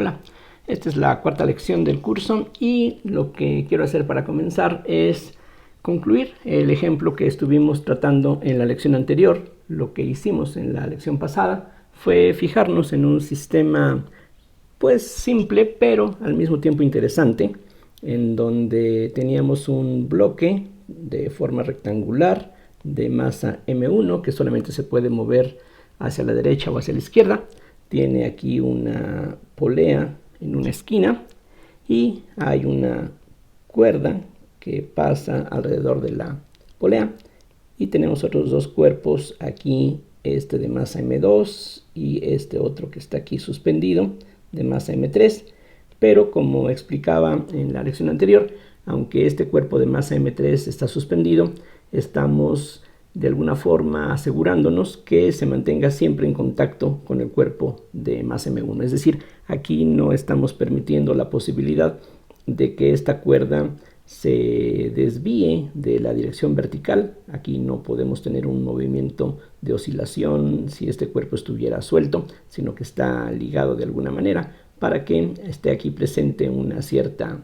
Hola, esta es la cuarta lección del curso y lo que quiero hacer para comenzar es concluir el ejemplo que estuvimos tratando en la lección anterior. Lo que hicimos en la lección pasada fue fijarnos en un sistema pues simple pero al mismo tiempo interesante, en donde teníamos un bloque de forma rectangular de masa M1 que solamente se puede mover hacia la derecha o hacia la izquierda. Tiene aquí una polea en una esquina y hay una cuerda que pasa alrededor de la polea, y tenemos otros dos cuerpos aquí, este de masa M2 y este otro que está aquí suspendido de masa M3. Pero como explicaba en la lección anterior, aunque este cuerpo de masa M3 está suspendido, estamos de alguna forma asegurándonos que se mantenga siempre en contacto con el cuerpo de masa M1. Es decir, aquí no estamos permitiendo la posibilidad de que esta cuerda se desvíe de la dirección vertical. Aquí no podemos tener un movimiento de oscilación si este cuerpo estuviera suelto, sino que está ligado de alguna manera para que esté aquí presente una cierta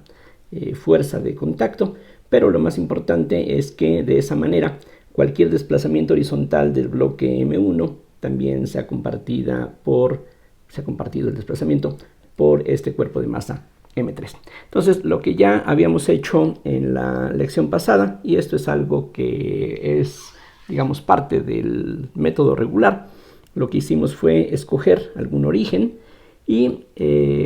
fuerza de contacto. Pero lo más importante es que de esa manera cualquier desplazamiento horizontal del bloque M1 también se ha compartido el desplazamiento por este cuerpo de masa M3. Entonces, lo que ya habíamos hecho en la lección pasada, y esto es algo que es, digamos, parte del método regular, lo que hicimos fue escoger algún origen y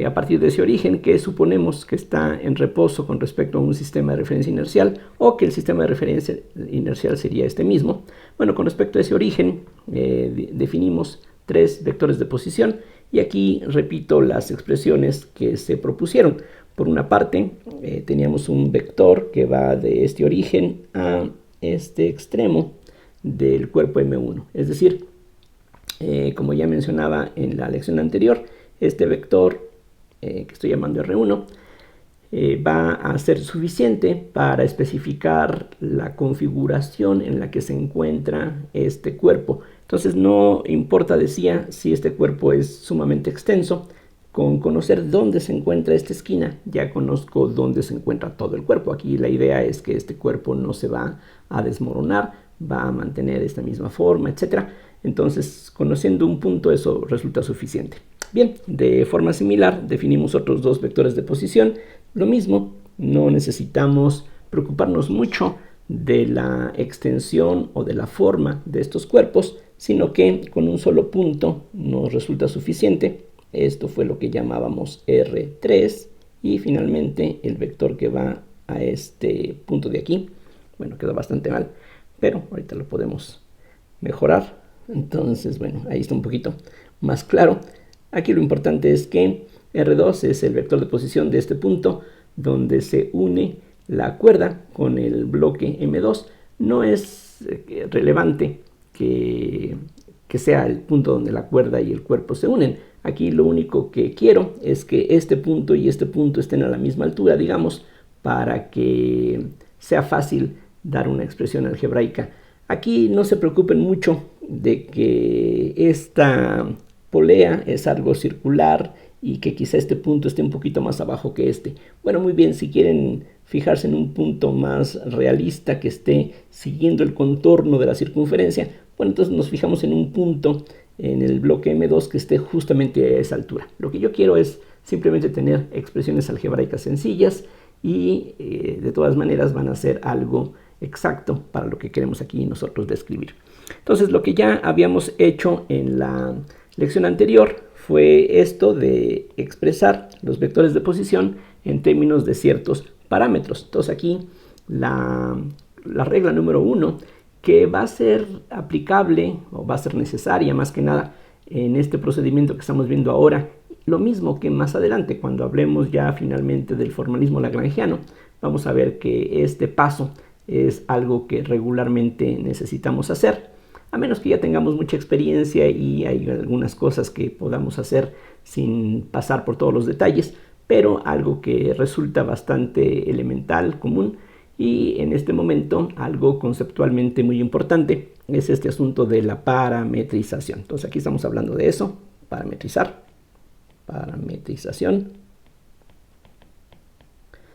a partir de ese origen, que suponemos que está en reposo con respecto a un sistema de referencia inercial, o que el sistema de referencia inercial sería este mismo. Bueno, con respecto a ese origen definimos tres vectores de posición, y aquí repito las expresiones que se propusieron. Por una parte, teníamos un vector que va de este origen a este extremo del cuerpo M1. Es decir, como ya mencionaba en la lección anterior, este vector, que estoy llamando R1, va a ser suficiente para especificar la configuración en la que se encuentra este cuerpo. Entonces no importa, decía, si este cuerpo es sumamente extenso. Con conocer dónde se encuentra esta esquina, ya conozco dónde se encuentra todo el cuerpo. Aquí la idea es que este cuerpo no se va a desmoronar, va a mantener esta misma forma, etc. Entonces, conociendo un punto, eso resulta suficiente. Bien, de forma similar definimos otros dos vectores de posición. Lo mismo, no necesitamos preocuparnos mucho de la extensión o de la forma de estos cuerpos, sino que con un solo punto nos resulta suficiente. Esto fue lo que llamábamos R3, y finalmente el vector que va a este punto de aquí, bueno, quedó bastante mal, pero ahorita lo podemos mejorar. Entonces, bueno, ahí está un poquito más claro. Aquí lo importante es que R2 es el vector de posición de este punto donde se une la cuerda con el bloque M2. No es relevante que sea el punto donde la cuerda y el cuerpo se unen. Aquí lo único que quiero es que este punto y este punto estén a la misma altura, digamos, para que sea fácil dar una expresión algebraica. Aquí no se preocupen mucho de que esta polea es algo circular y que quizá este punto esté un poquito más abajo que este. Bueno, muy bien, si quieren fijarse en un punto más realista que esté siguiendo el contorno de la circunferencia, bueno, entonces nos fijamos en un punto en el bloque M2 que esté justamente a esa altura. Lo que yo quiero es simplemente tener expresiones algebraicas sencillas y de todas maneras van a ser algo exacto para lo que queremos aquí nosotros describir. Entonces, lo que ya habíamos hecho en la lección anterior fue esto de expresar los vectores de posición en términos de ciertos parámetros. Entonces aquí la regla número 1, que va a ser aplicable o va a ser necesaria más que nada en este procedimiento que estamos viendo ahora, lo mismo que más adelante cuando hablemos ya finalmente del formalismo lagrangiano. Vamos a ver que este paso es algo que regularmente necesitamos hacer, a menos que ya tengamos mucha experiencia y hay algunas cosas que podamos hacer sin pasar por todos los detalles, pero algo que resulta bastante elemental, común, y en este momento algo conceptualmente muy importante es este asunto de la parametrización. Entonces aquí estamos hablando de eso, parametrizar. parametrización.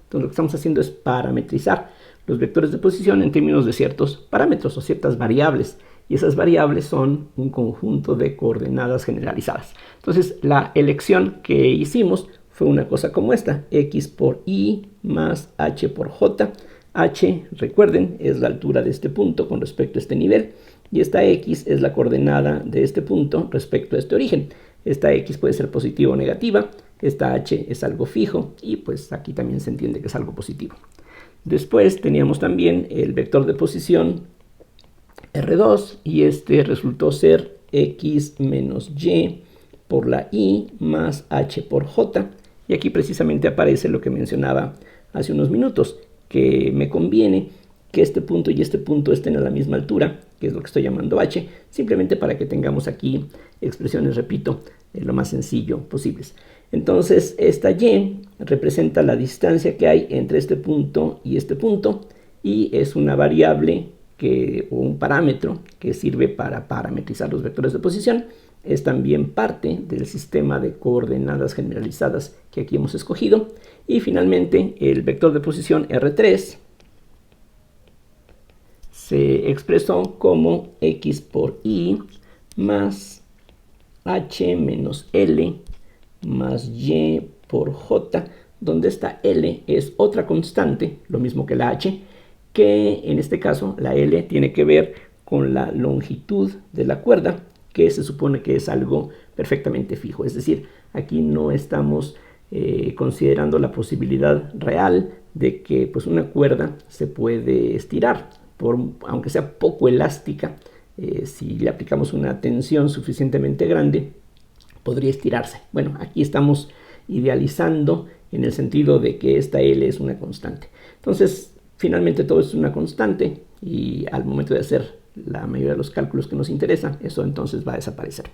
Entonces lo que estamos haciendo es parametrizar los vectores de posición en términos de ciertos parámetros o ciertas variables. Y esas variables son un conjunto de coordenadas generalizadas. Entonces la elección que hicimos fue una cosa como esta: x por y más h por j. H, recuerden, es la altura de este punto con respecto a este nivel. Y esta x es la coordenada de este punto respecto a este origen. Esta x puede ser positiva o negativa. Esta h es algo fijo y pues aquí también se entiende que es algo positivo. Después teníamos también el vector de posición R2 y este resultó ser x menos y por la y más h por j. Y aquí precisamente aparece lo que mencionaba hace unos minutos, que me conviene que este punto y este punto estén a la misma altura, que es lo que estoy llamando h, simplemente para que tengamos aquí expresiones, repito, lo más sencillo posibles. Entonces esta y representa la distancia que hay entre este punto y es una variable o un parámetro que sirve para parametrizar los vectores de posición. Es también parte del sistema de coordenadas generalizadas que aquí hemos escogido. Y finalmente el vector de posición R3 se expresó como x por y más h menos l más y por j, donde esta l es otra constante, lo mismo que la h, que en este caso la l tiene que ver con la longitud de la cuerda, que se supone que es algo perfectamente fijo. Es decir, aquí no estamos considerando la posibilidad real de que pues, una cuerda se puede estirar, aunque sea poco elástica. Si le aplicamos una tensión suficientemente grande, podría estirarse. Bueno, aquí estamos idealizando en el sentido de que esta L es una constante. Entonces, finalmente todo es una constante y al momento de hacer la mayoría de los cálculos que nos interesan, eso entonces va a desaparecer.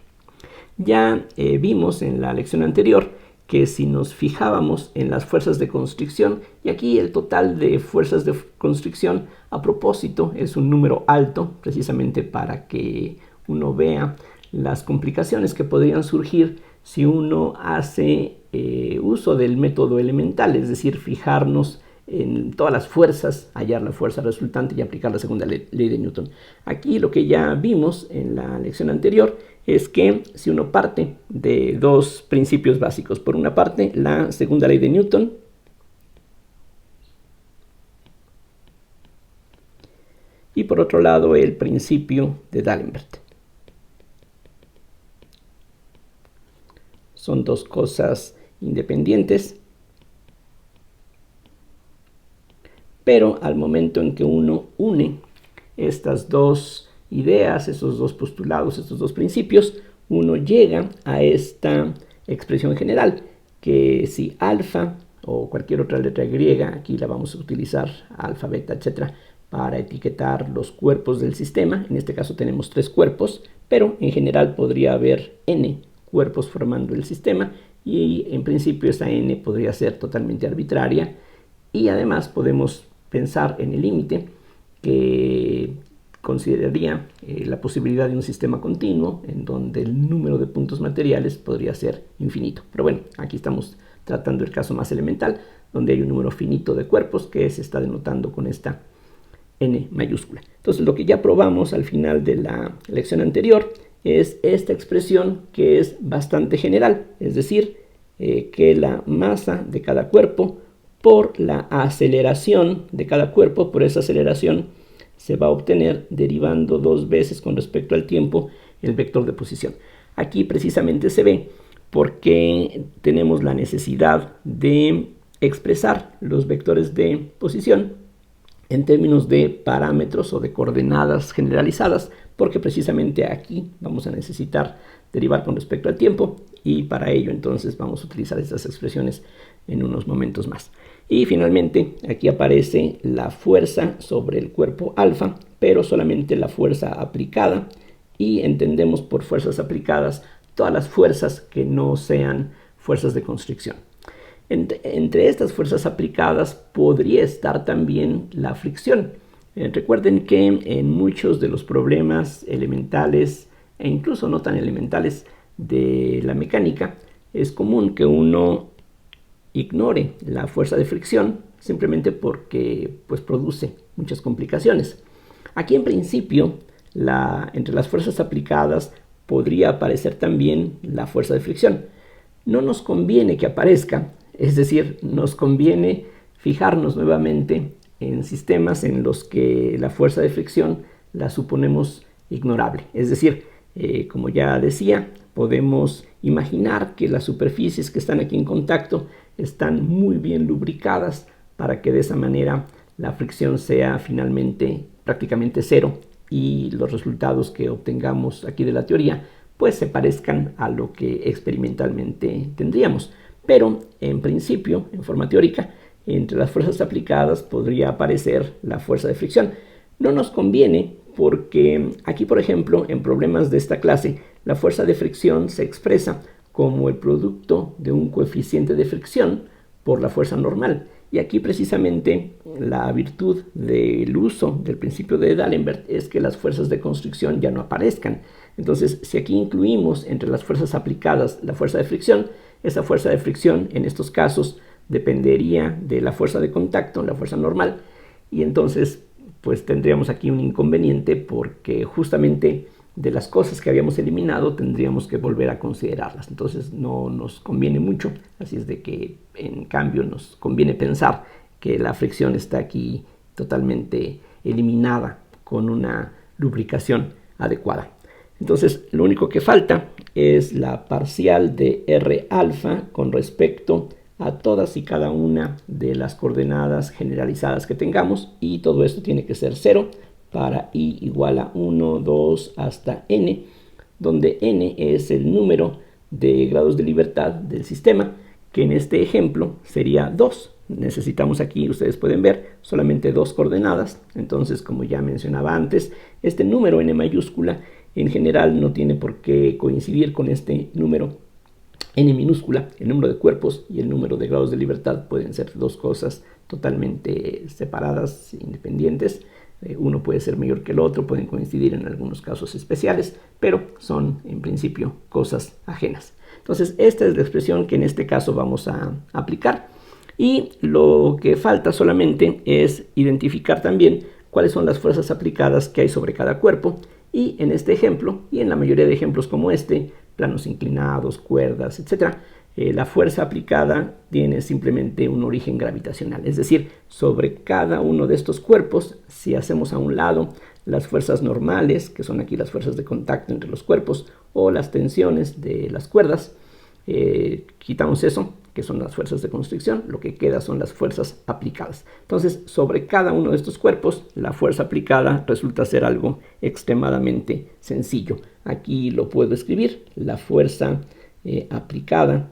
Ya vimos en la lección anterior que si nos fijábamos en las fuerzas de constricción, y aquí el total de fuerzas de constricción a propósito es un número alto, precisamente para que uno vea las complicaciones que podrían surgir si uno hace uso del método elemental, es decir, fijarnos en todas las fuerzas, hallar la fuerza resultante y aplicar la segunda ley de Newton. Aquí lo que ya vimos en la lección anterior es que si uno parte de dos principios básicos, por una parte la segunda ley de Newton y por otro lado el principio de D'Alembert. Son dos cosas independientes, pero al momento en que uno une estas dos ideas, esos dos postulados, estos dos principios, uno llega a esta expresión general, que si alfa o cualquier otra letra griega, aquí la vamos a utilizar, alfa, beta, etcétera, para etiquetar los cuerpos del sistema. En este caso tenemos 3 cuerpos, pero en general podría haber n cuerpos formando el sistema y en principio esa n podría ser totalmente arbitraria y además podemos pensar en el límite que consideraría la posibilidad de un sistema continuo en donde el número de puntos materiales podría ser infinito. Pero bueno, aquí estamos tratando el caso más elemental, donde hay un número finito de cuerpos que se está denotando con esta n mayúscula. Entonces lo que ya probamos al final de la lección anterior es esta expresión que es bastante general, es decir, que la masa de cada cuerpo por la aceleración de cada cuerpo, por esa aceleración se va a obtener derivando 2 veces con respecto al tiempo el vector de posición. Aquí precisamente se ve por qué tenemos la necesidad de expresar los vectores de posición en términos de parámetros o de coordenadas generalizadas, porque precisamente aquí vamos a necesitar derivar con respecto al tiempo y para ello entonces vamos a utilizar estas expresiones en unos momentos más. Y finalmente aquí aparece la fuerza sobre el cuerpo alfa, pero solamente la fuerza aplicada, y entendemos por fuerzas aplicadas todas las fuerzas que no sean fuerzas de constricción. Entre estas fuerzas aplicadas podría estar también la fricción. Recuerden que en muchos de los problemas elementales e incluso no tan elementales de la mecánica, es común que uno ignore la fuerza de fricción simplemente porque pues, produce muchas complicaciones. Aquí en principio, entre las fuerzas aplicadas podría aparecer también la fuerza de fricción. No nos conviene que aparezca, es decir, nos conviene fijarnos nuevamente en sistemas en los que la fuerza de fricción la suponemos ignorable. Es decir, como ya decía, podemos imaginar que las superficies que están aquí en contacto están muy bien lubricadas para que de esa manera la fricción sea finalmente prácticamente cero y los resultados que obtengamos aquí de la teoría pues se parezcan a lo que experimentalmente tendríamos. Pero en principio, en forma teórica, entre las fuerzas aplicadas podría aparecer la fuerza de fricción. No nos conviene porque aquí, por ejemplo, en problemas de esta clase, la fuerza de fricción se expresa como el producto de un coeficiente de fricción por la fuerza normal. Y aquí precisamente la virtud del uso del principio de D'Alembert es que las fuerzas de constricción ya no aparezcan. Entonces, si aquí incluimos entre las fuerzas aplicadas la fuerza de fricción, esa fuerza de fricción en estos casos dependería de la fuerza de contacto, la fuerza normal, y entonces pues tendríamos aquí un inconveniente porque justamente de las cosas que habíamos eliminado tendríamos que volver a considerarlas. Entonces no nos conviene mucho, así es de que en cambio nos conviene pensar que la fricción está aquí totalmente eliminada con una lubricación adecuada. Entonces lo único que falta es la parcial de R alfa con respecto a todas y cada una de las coordenadas generalizadas que tengamos, y todo esto tiene que ser 0 para i igual a 1, 2 hasta n, donde n es el número de grados de libertad del sistema, que en este ejemplo sería 2. Necesitamos aquí, ustedes pueden ver, solamente 2 coordenadas. Entonces, como ya mencionaba antes, este número n mayúscula en general no tiene por qué coincidir con este número n minúscula. El número de cuerpos y el número de grados de libertad pueden ser dos cosas totalmente separadas, independientes. Uno puede ser mayor que el otro, pueden coincidir en algunos casos especiales, pero son en principio cosas ajenas. Entonces, esta es la expresión que en este caso vamos a aplicar. Y lo que falta solamente es identificar también cuáles son las fuerzas aplicadas que hay sobre cada cuerpo. Y en este ejemplo, y en la mayoría de ejemplos como este, planos inclinados, cuerdas, etc., la fuerza aplicada tiene simplemente un origen gravitacional. Es decir, sobre cada uno de estos cuerpos, si hacemos a un lado las fuerzas normales, que son aquí las fuerzas de contacto entre los cuerpos, o las tensiones de las cuerdas, quitamos eso, que son las fuerzas de constricción, lo que queda son las fuerzas aplicadas. Entonces, sobre cada uno de estos cuerpos, la fuerza aplicada resulta ser algo extremadamente sencillo. Aquí lo puedo escribir: la fuerza aplicada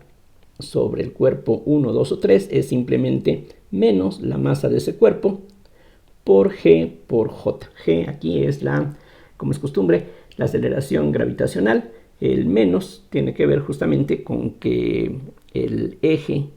sobre el cuerpo 1, 2 o 3 es simplemente menos la masa de ese cuerpo por G por J. G aquí es como es costumbre, la aceleración gravitacional. El menos tiene que ver justamente con que el eje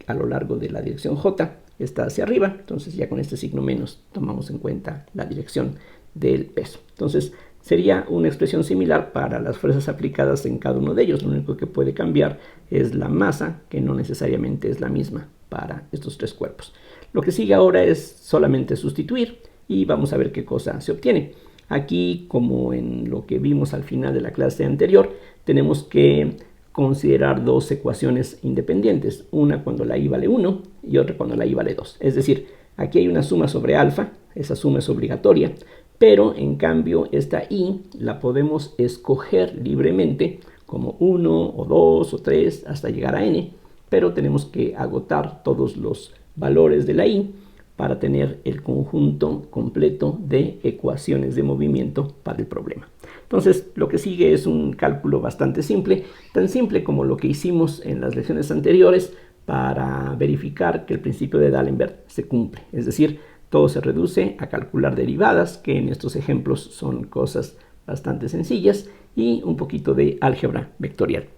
a lo largo de la dirección J está hacia arriba. Entonces ya con este signo menos tomamos en cuenta la dirección del peso. Entonces sería una expresión similar para las fuerzas aplicadas en cada uno de ellos. Lo único que puede cambiar es la masa, que no necesariamente es la misma para estos tres cuerpos. Lo que sigue ahora es solamente sustituir y vamos a ver qué cosa se obtiene. Aquí, como en lo que vimos al final de la clase anterior, tenemos que considerar dos ecuaciones independientes. Una cuando la i vale 1 y otra cuando la i vale 2. Es decir, aquí hay una suma sobre alfa, esa suma es obligatoria, pero en cambio esta i la podemos escoger libremente como 1 o 2 o 3 hasta llegar a n, pero tenemos que agotar todos los valores de la i para tener el conjunto completo de ecuaciones de movimiento para el problema. Entonces, lo que sigue es un cálculo bastante simple, tan simple como lo que hicimos en las lecciones anteriores para verificar que el principio de D'Alembert se cumple. Es decir, todo se reduce a calcular derivadas, que en estos ejemplos son cosas bastante sencillas, y un poquito de álgebra vectorial.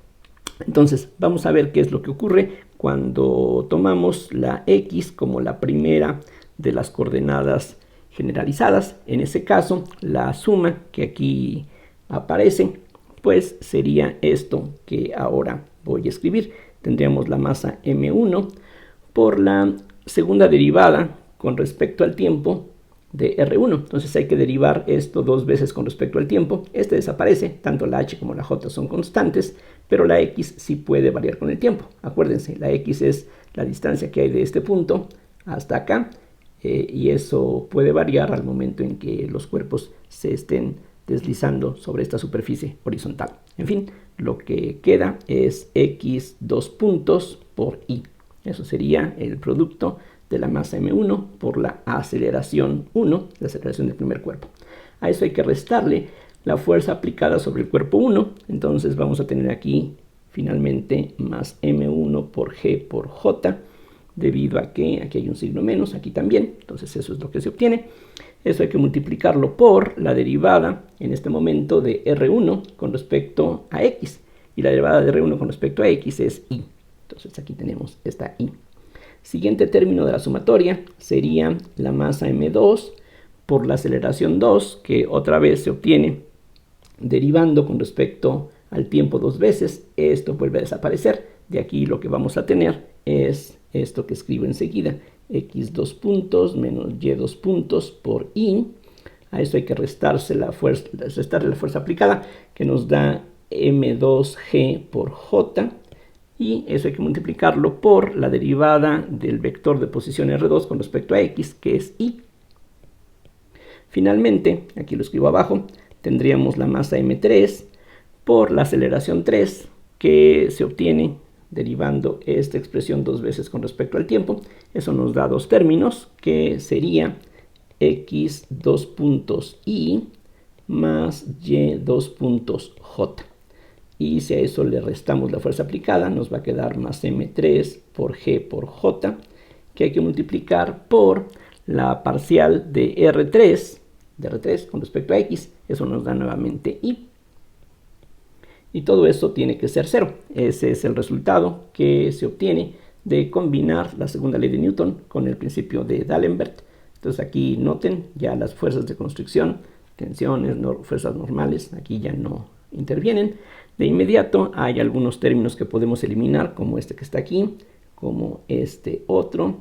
Entonces, vamos a ver qué es lo que ocurre cuando tomamos la x como la primera de las coordenadas generalizadas. En ese caso, la suma que aquí aparece, pues sería esto que ahora voy a escribir. Tendríamos la masa m1 por la segunda derivada con respecto al tiempo de R1. Entonces hay que derivar esto dos veces con respecto al tiempo. Este desaparece, tanto la H como la J son constantes, pero la X sí puede variar con el tiempo. Acuérdense, la X es la distancia que hay de este punto hasta acá, y eso puede variar al momento en que los cuerpos se estén deslizando sobre esta superficie horizontal. En fin, lo que queda es X dos puntos por Y. Eso sería el producto de la masa m1 por la aceleración 1, la aceleración del primer cuerpo. A eso hay que restarle la fuerza aplicada sobre el cuerpo 1. Entonces vamos a tener aquí finalmente más m1 por g por j, debido a que aquí hay un signo menos, aquí también. Entonces eso es lo que se obtiene. Eso hay que multiplicarlo por la derivada en este momento de R1 con respecto a X. Y la derivada de R1 con respecto a X es Y. Entonces aquí tenemos esta Y. Siguiente término de la sumatoria sería la masa m2 por la aceleración 2, que otra vez se obtiene derivando con respecto al tiempo dos veces. Esto vuelve a desaparecer. De aquí lo que vamos a tener es esto que escribo enseguida, x dos puntos menos y dos puntos por y. A esto hay que restarle la fuerza aplicada, que nos da m2g por j, y eso hay que multiplicarlo por la derivada del vector de posición r2 con respecto a x, que es y. Finalmente, aquí lo escribo abajo, tendríamos la masa m3 por la aceleración 3, que se obtiene derivando esta expresión dos veces con respecto al tiempo. Eso nos da dos términos, que sería x dos puntos y más y dos puntos j. Y si a eso le restamos la fuerza aplicada, nos va a quedar más m3 por g por j, que hay que multiplicar por la parcial de R3 con respecto a x. Eso nos da nuevamente y. Y todo eso tiene que ser 0. Ese es el resultado que se obtiene de combinar la segunda ley de Newton con el principio de D'Alembert. Entonces aquí noten ya las fuerzas de constricción, tensiones, fuerzas normales, aquí ya no intervienen. De inmediato hay algunos términos que podemos eliminar, como este que está aquí, como este otro,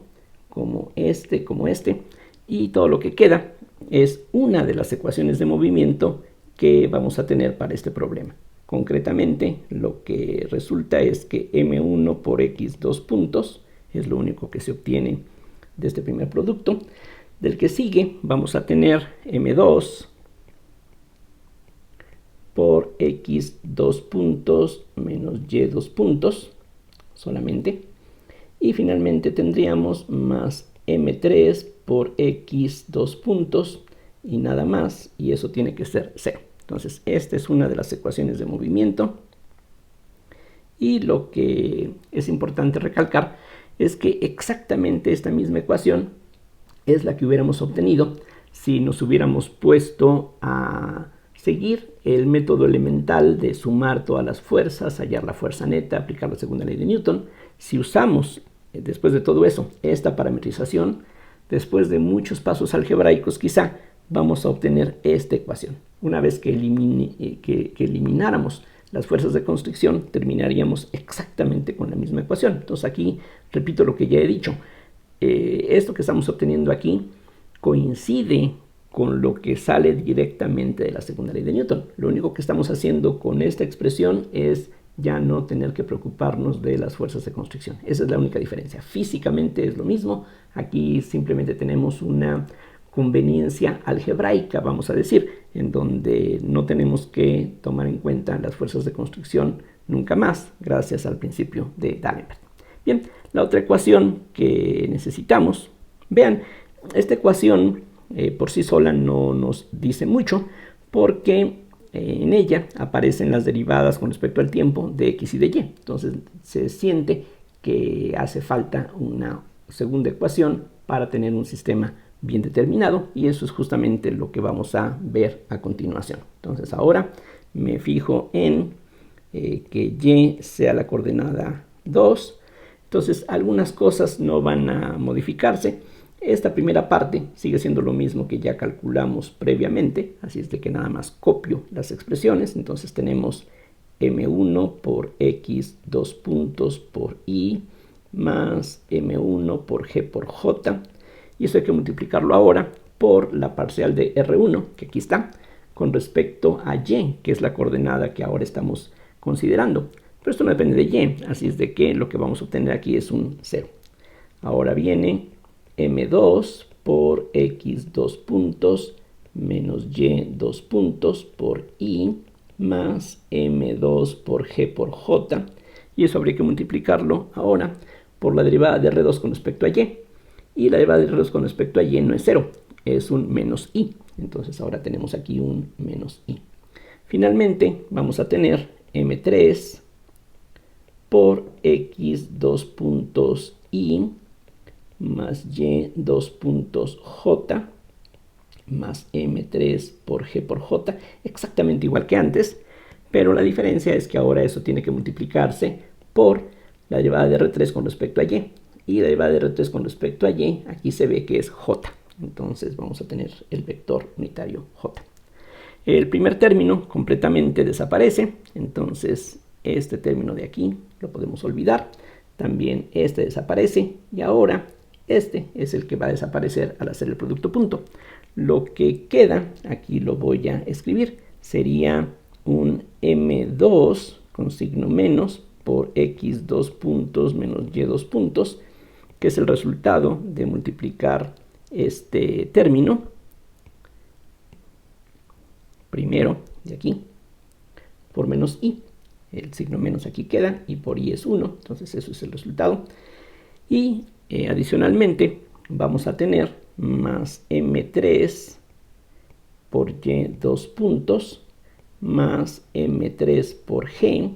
como este, y todo lo que queda es una de las ecuaciones de movimiento que vamos a tener para este problema. Concretamente, lo que resulta es que m1 por x dos puntos es lo único que se obtiene de este primer producto. Del que sigue vamos a tener m2 por x dos puntos menos y dos puntos solamente. Y finalmente tendríamos más m3 por x dos puntos y nada más, y eso tiene que ser 0. Entonces, esta es una de las ecuaciones de movimiento. Y lo que es importante recalcar es que exactamente esta misma ecuación es la que hubiéramos obtenido si nos hubiéramos puesto a seguir el método elemental de sumar todas las fuerzas, hallar la fuerza neta, aplicar la segunda ley de Newton. Si usamos, después de todo eso, esta parametrización, después de muchos pasos algebraicos quizá, vamos a obtener esta ecuación. Una vez que elimináramos las fuerzas de constricción, terminaríamos exactamente con la misma ecuación. Entonces aquí repito lo que ya he dicho. Esto que estamos obteniendo aquí coincide con lo que sale directamente de la segunda ley de Newton. Lo único que estamos haciendo con esta expresión es ya no tener que preocuparnos de las fuerzas de constricción. Esa es la única diferencia. Físicamente es lo mismo. Aquí simplemente tenemos una conveniencia algebraica, vamos a decir, en donde no tenemos que tomar en cuenta las fuerzas de constricción nunca más, gracias al principio de D'Alembert. Bien, la otra ecuación que necesitamos, vean, esta ecuación por sí sola no nos dice mucho, porque en ella aparecen las derivadas con respecto al tiempo de x y de y. Entonces se siente que hace falta una segunda ecuación para tener un sistema bien determinado, y eso es justamente lo que vamos a ver a continuación. Entonces ahora me fijo en que y sea la coordenada 2. Entonces algunas cosas no van a modificarse. Esta primera parte sigue siendo lo mismo que ya calculamos previamente, así es de que nada más copio las expresiones. Entonces tenemos m1 por x 2 puntos por y más m1 por g por j. Y eso hay que multiplicarlo ahora por la parcial de R1, que aquí está, con respecto a y, que es la coordenada que ahora estamos considerando. Pero esto no depende de y, así es de que lo que vamos a obtener aquí es un 0. Ahora viene m2 por x 2 puntos menos y 2 puntos por y más m2 por g por j. Y eso habría que multiplicarlo ahora por la derivada de R2 con respecto a y. Y la derivada de R2 con respecto a y no es 0, es un menos i. Entonces ahora tenemos aquí un menos i. Finalmente vamos a tener m3 por x 2 puntos y más y 2 puntos j más m3 por g por j, exactamente igual que antes, pero la diferencia es que ahora eso tiene que multiplicarse por la derivada de R3 con respecto a y. Y la derivada de R3 con respecto a y, aquí se ve que es j. Entonces vamos a tener el vector unitario j. El primer término completamente desaparece, entonces este término de aquí lo podemos olvidar. También este desaparece y ahora este es el que va a desaparecer al hacer el producto punto. Lo que queda, aquí lo voy a escribir, sería un m2 con signo menos por x 2 puntos menos y 2 puntos, que es el resultado de multiplicar este término primero de aquí por menos i. El signo menos aquí queda y por i es 1, entonces eso es el resultado. Y adicionalmente vamos a tener más m3 por y 2 puntos más m3 por g,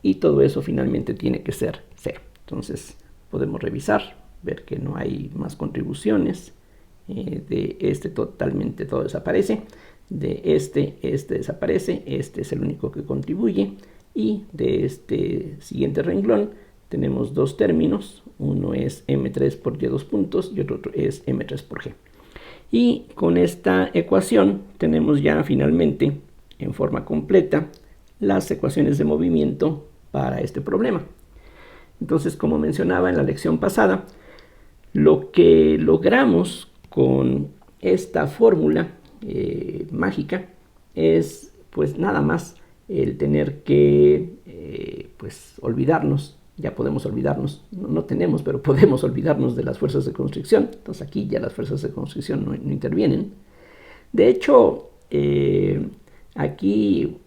y todo eso finalmente tiene que ser 0. Entonces podemos revisar, ver que no hay más contribuciones. De este totalmente todo desaparece, de este desaparece, este es el único que contribuye, y de este siguiente renglón tenemos dos términos, uno es m3 por y 2 puntos y otro es m3 por g. Y con esta ecuación tenemos ya finalmente en forma completa las ecuaciones de movimiento para este problema. Entonces, como mencionaba en la lección pasada, lo que logramos con esta fórmula mágica es pues nada más el tener que pues olvidarnos, ya podemos olvidarnos, no tenemos, pero podemos olvidarnos de las fuerzas de constricción. Entonces aquí ya las fuerzas de constricción no intervienen. De hecho, aquí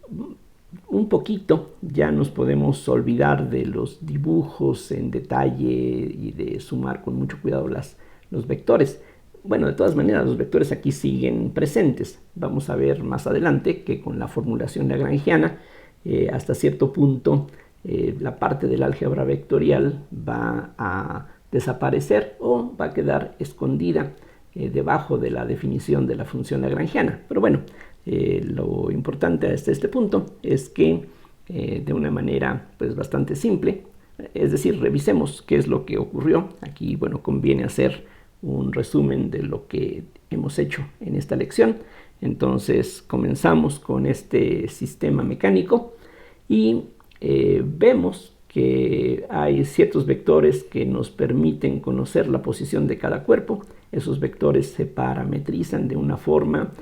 un poquito ya nos podemos olvidar de los dibujos en detalle y de sumar con mucho cuidado los vectores. Bueno, de todas maneras los vectores aquí siguen presentes. Vamos a ver más adelante que con la formulación lagrangiana hasta cierto punto la parte del álgebra vectorial va a desaparecer o va a quedar escondida debajo de la definición de la función lagrangiana. Pero bueno, lo importante hasta este punto es que de una manera pues bastante simple, es decir, revisemos qué es lo que ocurrió. Aquí, bueno, conviene hacer un resumen de lo que hemos hecho en esta lección. Entonces comenzamos con este sistema mecánico y vemos que hay ciertos vectores que nos permiten conocer la posición de cada cuerpo. Esos vectores se parametrizan de una forma,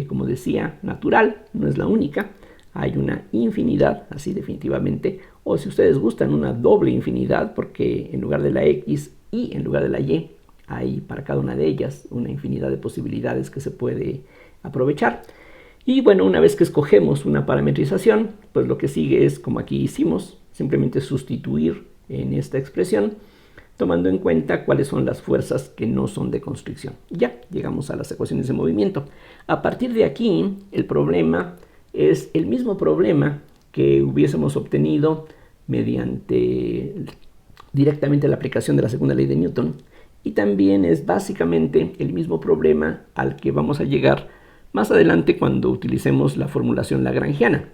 como decía, natural, no es la única. Hay una infinidad, así definitivamente, o si ustedes gustan, una doble infinidad, porque en lugar de la x y en lugar de la y, hay para cada una de ellas una infinidad de posibilidades que se puede aprovechar. Y bueno, una vez que escogemos una parametrización, pues lo que sigue es, como aquí hicimos, simplemente sustituir en esta expresión, tomando en cuenta cuáles son las fuerzas que no son de constricción. Ya llegamos a las ecuaciones de movimiento. A partir de aquí, el problema es el mismo problema que hubiésemos obtenido mediante directamente la aplicación de la segunda ley de Newton, y también es básicamente el mismo problema al que vamos a llegar más adelante cuando utilicemos la formulación lagrangiana.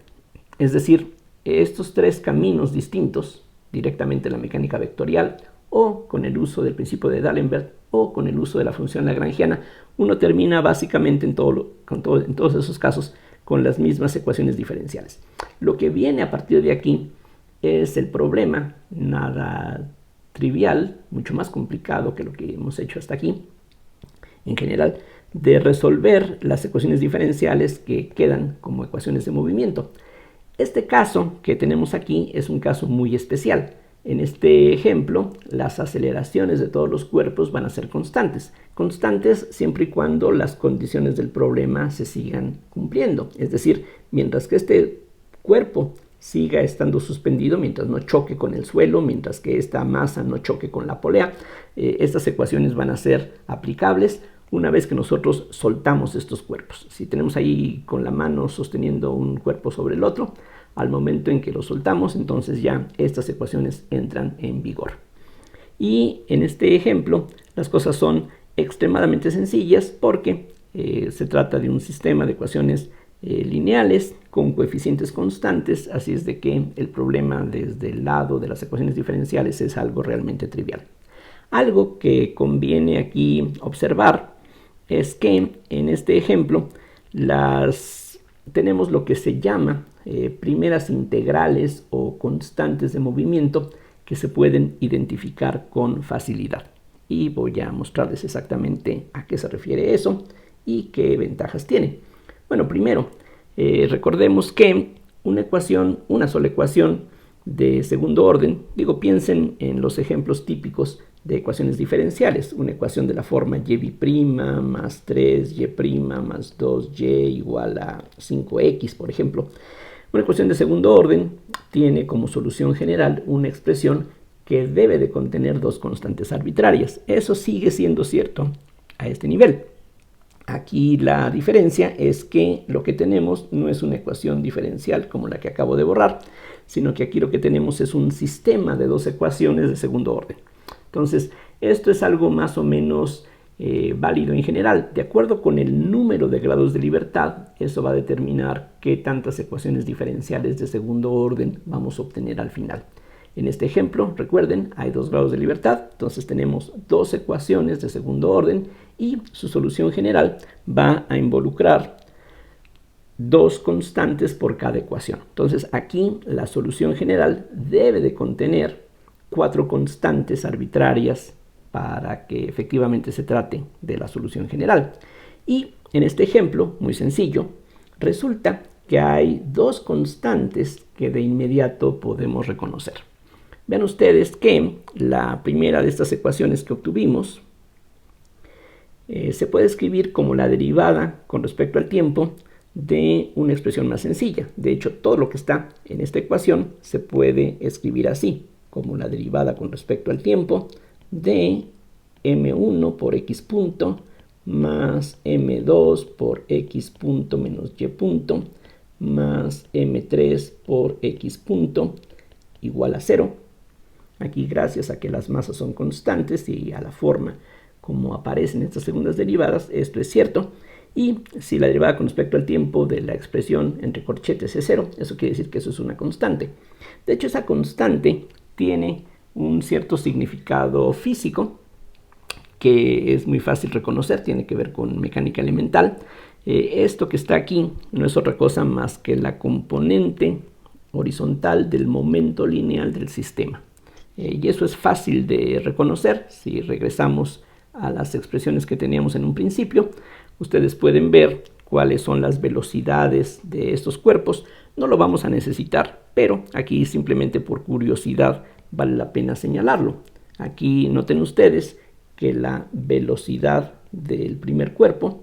Es decir, estos tres caminos distintos, directamente la mecánica vectorial, o con el uso del principio de D'Alembert, o con el uso de la función lagrangiana, uno termina básicamente en todos esos casos con las mismas ecuaciones diferenciales. Lo que viene a partir de aquí es el problema, nada trivial, mucho más complicado que lo que hemos hecho hasta aquí, en general, de resolver las ecuaciones diferenciales que quedan como ecuaciones de movimiento. Este caso que tenemos aquí es un caso muy especial. En este ejemplo, las aceleraciones de todos los cuerpos van a ser constantes. Constantes siempre y cuando las condiciones del problema se sigan cumpliendo. Es decir, mientras que este cuerpo siga estando suspendido, mientras no choque con el suelo, mientras que esta masa no choque con la polea, estas ecuaciones van a ser aplicables una vez que nosotros soltamos estos cuerpos. Si tenemos ahí con la mano sosteniendo un cuerpo sobre el otro, al momento en que lo soltamos, entonces ya estas ecuaciones entran en vigor. Y en este ejemplo, las cosas son extremadamente sencillas porque se trata de un sistema de ecuaciones lineales con coeficientes constantes, así es de que el problema desde el lado de las ecuaciones diferenciales es algo realmente trivial. Algo que conviene aquí observar es que en este ejemplo tenemos lo que se llama primeras integrales o constantes de movimiento que se pueden identificar con facilidad. Y voy a mostrarles exactamente a qué se refiere eso y qué ventajas tiene. Bueno, primero, recordemos que una sola ecuación de segundo orden, piensen en los ejemplos típicos de ecuaciones diferenciales, una ecuación de la forma y' más 3y' más 2y igual a 5x, por ejemplo. Una ecuación de segundo orden tiene como solución general una expresión que debe de contener dos constantes arbitrarias. Eso sigue siendo cierto a este nivel. Aquí la diferencia es que lo que tenemos no es una ecuación diferencial como la que acabo de borrar, sino que aquí lo que tenemos es un sistema de dos ecuaciones de segundo orden. Entonces, esto es algo más o menos válido en general. De acuerdo con el número de grados de libertad, eso va a determinar qué tantas ecuaciones diferenciales de segundo orden vamos a obtener al final. En este ejemplo, recuerden, hay 2 grados de libertad, entonces tenemos 2 ecuaciones de segundo orden y su solución general va a involucrar 2 constantes por cada ecuación. Entonces aquí la solución general debe de contener 4 constantes arbitrarias para que efectivamente se trate de la solución general. Y en este ejemplo, muy sencillo, resulta que hay 2 constantes que de inmediato podemos reconocer. Vean ustedes que la primera de estas ecuaciones que obtuvimos se puede escribir como la derivada con respecto al tiempo de una expresión más sencilla. De hecho, todo lo que está en esta ecuación se puede escribir así, como la derivada con respecto al tiempo de m1 por x punto más m2 por x punto menos y punto más m3 por x punto igual a 0. Aquí, gracias a que las masas son constantes y a la forma como aparecen estas segundas derivadas, esto es cierto. Y si la derivada con respecto al tiempo de la expresión entre corchetes es 0, eso quiere decir que eso es una constante. De hecho, esa constante tiene un cierto significado físico que es muy fácil reconocer, tiene que ver con mecánica elemental. Esto que está aquí no es otra cosa más que la componente horizontal del momento lineal del sistema. Y eso es fácil de reconocer si regresamos a las expresiones que teníamos en un principio. Ustedes pueden ver cuáles son las velocidades de estos cuerpos. No lo vamos a necesitar, pero aquí simplemente por curiosidad vale la pena señalarlo. Aquí noten ustedes que la velocidad del primer cuerpo,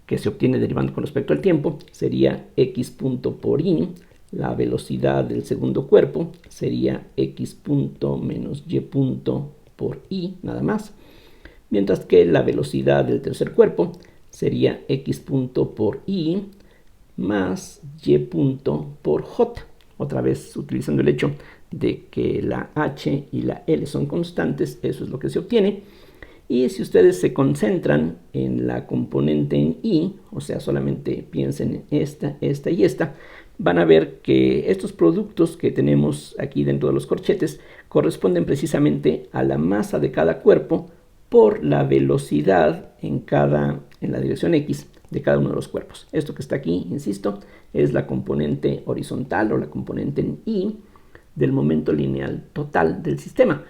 que se obtiene derivando con respecto al tiempo, sería x punto por y. La velocidad del segundo cuerpo sería x punto menos y punto por y, nada más. Mientras que la velocidad del tercer cuerpo sería x punto por y más y punto por j. Otra vez utilizando el hecho de que la h y la l son constantes, eso es lo que se obtiene. Y si ustedes se concentran en la componente en y, o sea, solamente piensen en esta y esta, van a ver que estos productos que tenemos aquí dentro de los corchetes corresponden precisamente a la masa de cada cuerpo por la velocidad en la dirección x de cada uno de los cuerpos. Esto que está aquí, insisto, es la componente horizontal o la componente en Y del momento lineal total del sistema.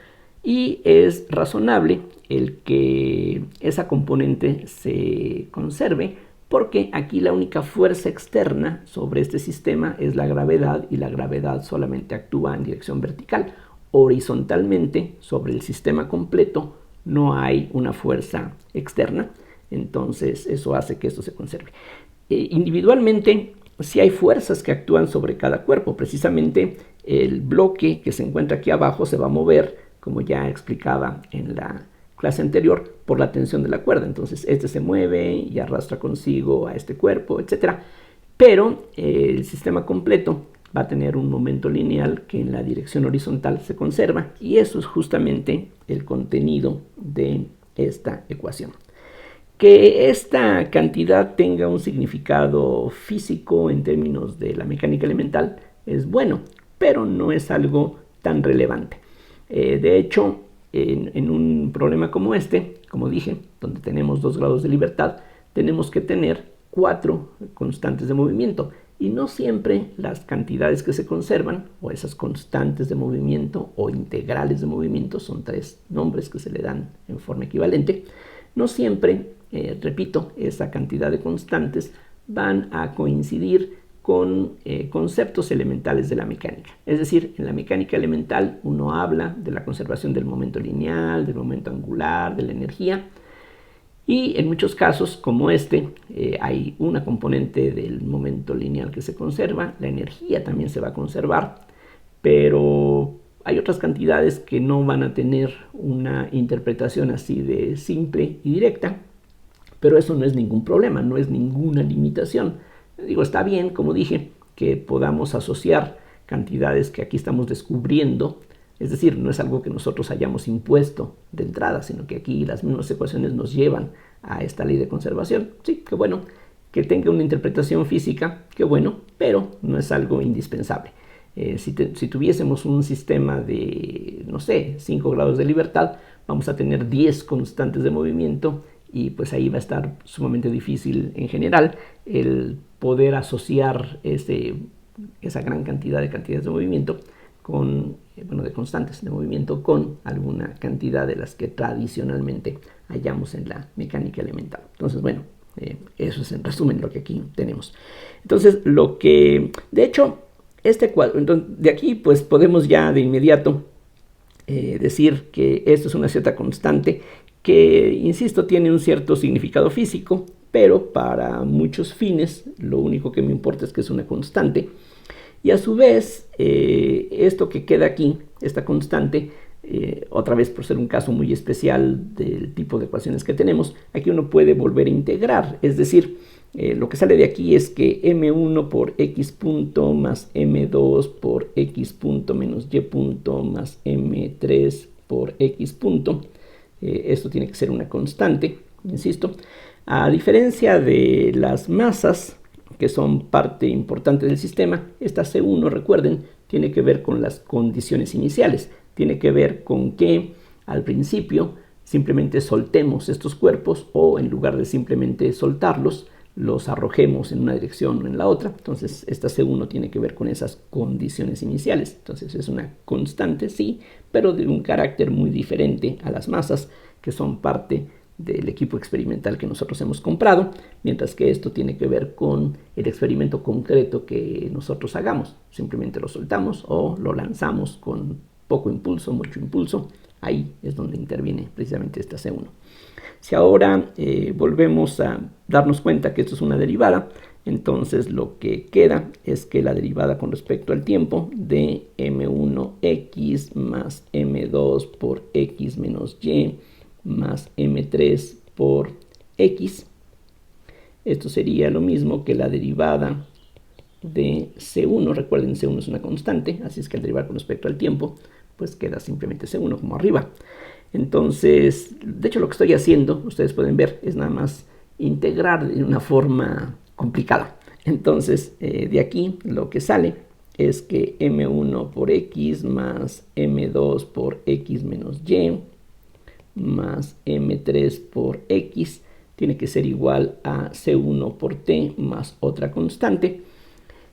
Y es razonable el que esa componente se conserve, porque aquí la única fuerza externa sobre este sistema es la gravedad, y la gravedad solamente actúa en dirección vertical. Horizontalmente, sobre el sistema completo, no hay una fuerza externa, entonces eso hace que esto se conserve. Individualmente, sí hay fuerzas que actúan sobre cada cuerpo. Precisamente el bloque que se encuentra aquí abajo se va a mover, como ya explicaba en la clase anterior, por la tensión de la cuerda. Entonces este se mueve y arrastra consigo a este cuerpo, etc. Pero el sistema completo va a tener un momento lineal que en la dirección horizontal se conserva, y eso es justamente el contenido de esta ecuación. Que esta cantidad tenga un significado físico en términos de la mecánica elemental es bueno, pero no es algo tan relevante. De hecho, en un problema como este, como dije, donde tenemos 2 grados de libertad, tenemos que tener 4 constantes de movimiento, y no siempre las cantidades que se conservan, o esas constantes de movimiento o integrales de movimiento, son 3 nombres que se le dan en forma equivalente, no siempre, repito, esa cantidad de constantes van a coincidir con conceptos elementales de la mecánica. Es decir, en la mecánica elemental uno habla de la conservación del momento lineal, del momento angular, de la energía, y en muchos casos, como este, hay una componente del momento lineal que se conserva, la energía también se va a conservar, pero hay otras cantidades que no van a tener una interpretación así de simple y directa, pero eso no es ningún problema, no es ninguna limitación. Digo, está bien, como dije, que podamos asociar cantidades que aquí estamos descubriendo, es decir, no es algo que nosotros hayamos impuesto de entrada, sino que aquí las mismas ecuaciones nos llevan a esta ley de conservación. Sí, qué bueno. Que tenga una interpretación física, qué bueno, pero no es algo indispensable. Si tuviésemos un sistema de, no sé, 5 grados de libertad, vamos a tener 10 constantes de movimiento, y pues ahí va a estar sumamente difícil en general el poder asociar esa gran cantidad de cantidades de movimiento con, de constantes de movimiento, con alguna cantidad de las que tradicionalmente hallamos en la mecánica elemental. Entonces, bueno, eso es en resumen lo que aquí tenemos. Entonces, de hecho, este cuadro, entonces, de aquí pues podemos ya de inmediato decir que esto es una cierta constante que, insisto, tiene un cierto significado físico, pero para muchos fines lo único que me importa es que es una constante. Y a su vez, esto que queda aquí, esta constante, otra vez por ser un caso muy especial del tipo de ecuaciones que tenemos, aquí uno puede volver a integrar. Es decir, lo que sale de aquí es que m1 por x punto más m2 por x punto menos y punto más m3 por x punto. Esto tiene que ser una constante, insisto. A diferencia de las masas, que son parte importante del sistema, esta C1, recuerden, tiene que ver con las condiciones iniciales. Tiene que ver con que al principio simplemente soltemos estos cuerpos, o en lugar de simplemente soltarlos, los arrojemos en una dirección o en la otra. Entonces esta C1 tiene que ver con esas condiciones iniciales. Entonces es una constante, sí, pero de un carácter muy diferente a las masas, que son parte del equipo experimental que nosotros hemos comprado, mientras que esto tiene que ver con el experimento concreto que nosotros hagamos. Simplemente lo soltamos o lo lanzamos con poco impulso, mucho impulso. Ahí es donde interviene precisamente esta C1. Si ahora volvemos a darnos cuenta que esto es una derivada, entonces lo que queda es que la derivada con respecto al tiempo de m1x más m2 por x menos y más m3 por x, esto sería lo mismo que la derivada de C1. Recuerden, C1 es una constante, así es que al derivar con respecto al tiempo, pues queda simplemente C1 como arriba. Entonces, de hecho lo que estoy haciendo, ustedes pueden ver, es nada más integrar de una forma complicada. Entonces, de aquí lo que sale es que m1 por x más m2 por x menos y más m3 por x tiene que ser igual a C1 por T más otra constante.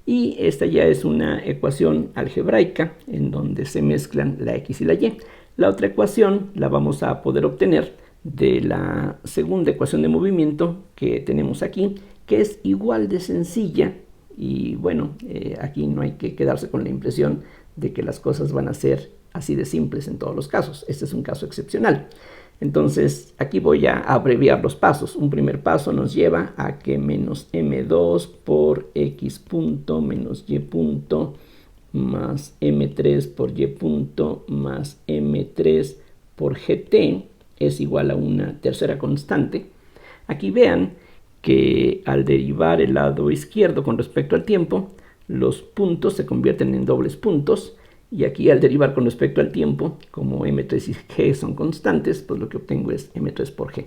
Y esta ya es una ecuación algebraica en donde se mezclan la X y la Y. La otra ecuación la vamos a poder obtener de la segunda ecuación de movimiento que tenemos aquí, que es igual de sencilla. Y bueno, aquí no hay que quedarse con la impresión de que las cosas van a ser así de simples en todos los casos. Este es un caso excepcional. Entonces aquí voy a abreviar los pasos. Un primer paso nos lleva a que menos m2 por x punto menos y punto más m3 por y punto más m3 por gt es igual a una tercera constante. Aquí vean que al derivar el lado izquierdo con respecto al tiempo, los puntos se convierten en dobles puntos, y aquí al derivar con respecto al tiempo, como m3 y g son constantes, pues lo que obtengo es m3 por g.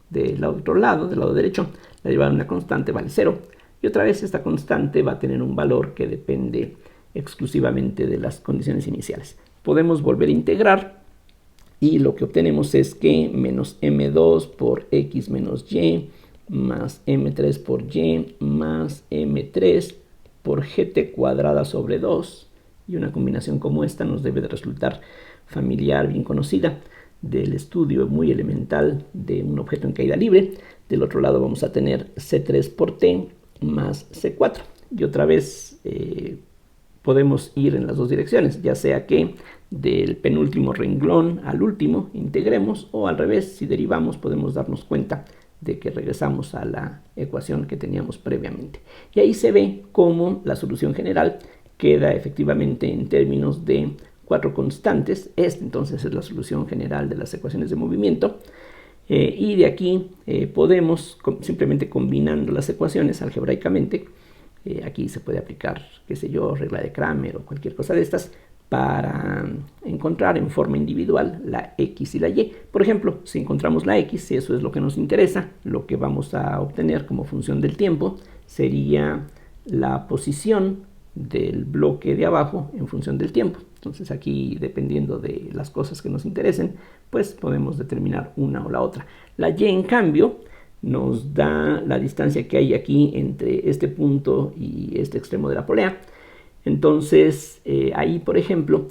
Del otro lado, del lado derecho, la derivada de una constante vale 0, y otra vez esta constante va a tener un valor que depende exclusivamente de las condiciones iniciales. Podemos volver a integrar, y lo que obtenemos es que menos m2 por x menos y más m3 por y más m3 por gt cuadrada sobre 2, y una combinación como esta nos debe de resultar familiar, bien conocida, del estudio muy elemental de un objeto en caída libre. Del otro lado vamos a tener c3 por t más c4, y otra vez podemos ir en las dos direcciones, ya sea que del penúltimo renglón al último integremos, o al revés, si derivamos podemos darnos cuenta de que regresamos a la ecuación que teníamos previamente. Y ahí se ve cómo la solución general queda efectivamente en términos de 4 constantes. Esta entonces es la solución general de las ecuaciones de movimiento. Y de aquí podemos, simplemente combinando las ecuaciones algebraicamente, aquí se puede aplicar, qué sé yo, regla de Cramer o cualquier cosa de estas, para encontrar en forma individual la X y la Y. Por ejemplo, si encontramos la X, si eso es lo que nos interesa, lo que vamos a obtener como función del tiempo sería la posición del bloque de abajo en función del tiempo. Entonces aquí, dependiendo de las cosas que nos interesen, pues podemos determinar una o la otra. La Y, en cambio, nos da la distancia que hay aquí entre este punto y este extremo de la polea. Entonces ahí, por ejemplo,